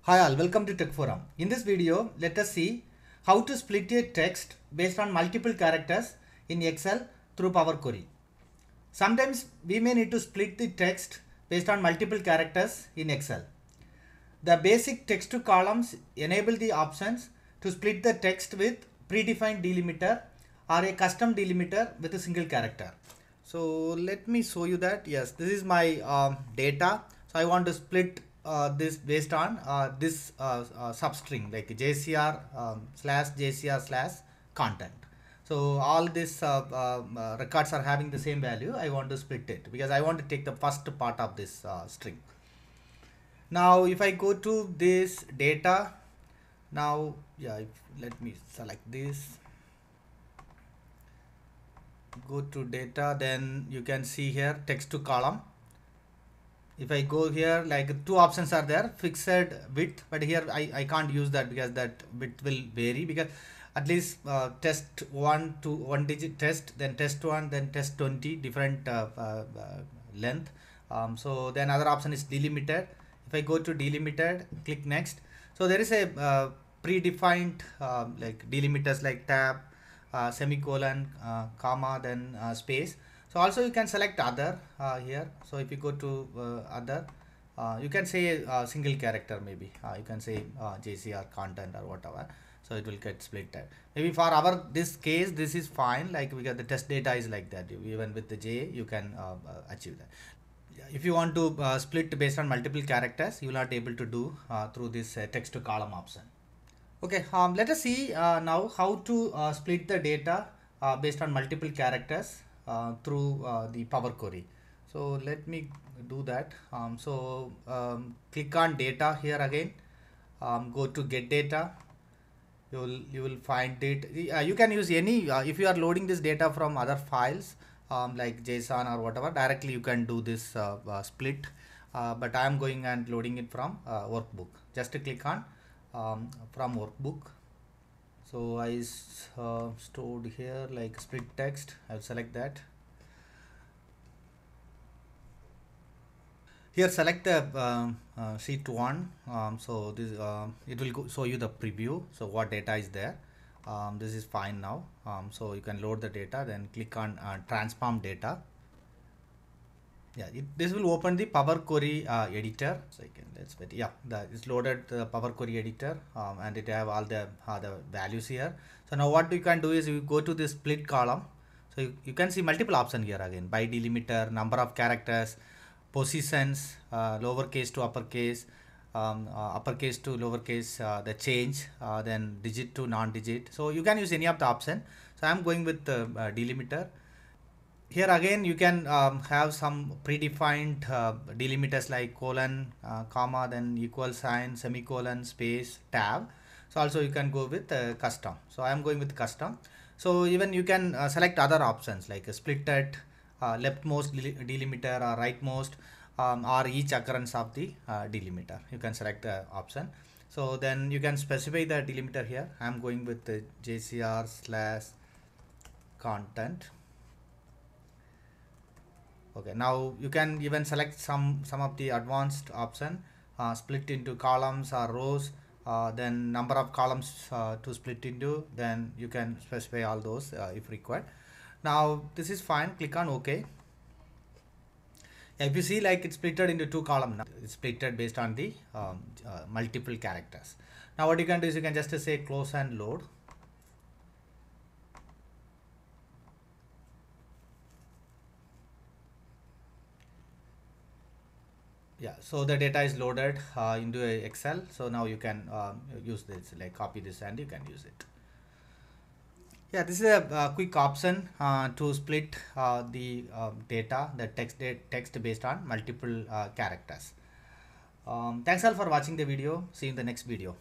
Hi all, welcome to Tech Forum. In this video, let us see how to split a text based on multiple characters in Excel through Power Query. Sometimes we may need to split the text based on multiple characters in Excel. The basic text to columns enable the options to split the text with predefined delimiter or a custom delimiter with a single character. So let me show you that. Yes, this is my data. So I want to split this based on this substring like JCR slash JCR slash content. So all these records are having the same value. I want to split it because I want to take the first part of this string. Now if I go to this data, now let me select this, go to data, then you can see here text to column. If I go here, like two options are there, fixed width, but here I can't use that because that width will vary, because at least test 1 to 1 digit test, then test 1, then test 20 different length. So then other option is delimited. If I go to delimited, click next. So there is a predefined like delimiters like tab, semicolon, comma, then space. So also you can select other here. So if you go to other, you can say a single character, maybe you can say JCR content or whatever. So it will get split type. Maybe for our this case, this is fine, like because the test data is like that. Even with the J, you can achieve that. If you want to split based on multiple characters, you will not able to do through this text to column option. Okay, let us see now how to split the data based on multiple characters through the Power Query. So let me do that. Click on data here again. Go to get data. You will find it. You can use any if you are loading this data from other files like JSON or whatever. Directly you can do this split. But I am going and loading it from workbook. Just to click on from workbook. So I stored here like split text. I'll select that. Here select the sheet 1. So this it will show you the preview. So what data is there. This is fine now. So you can load the data, then click on transform data. Yeah, this will open the Power Query editor. So let's wait. Yeah, it's loaded the Power Query editor, and it have all the values here. So now what you can do is you go to this split column. So you can see multiple options here again: by delimiter, number of characters, positions, lowercase to uppercase, uppercase to lowercase, the change, then digit to non-digit. So you can use any of the option. So I'm going with the delimiter. Here again you can have some predefined delimiters like colon, comma, then equal sign, semicolon, space, tab. So also you can go with custom. So I am going with custom. So even you can select other options like a splitted, leftmost delimiter or rightmost, or each occurrence of the delimiter. You can select the option. So then you can specify the delimiter here. I am going with the JCR slash content. Okay, now you can even select some of the advanced option, split into columns or rows, then number of columns to split into, then you can specify all those if required. Now this is fine, click on OK. If you see, like it's splitted into two columns now. It's splitted based on the multiple characters. Now what you can do is you can just say close and load. Yeah, so the data is loaded into a Excel. So now you can use this, like copy this and you can use it. Yeah, this is a quick option to split the data, the text based on multiple characters. Thanks all for watching the video. See you in the next video.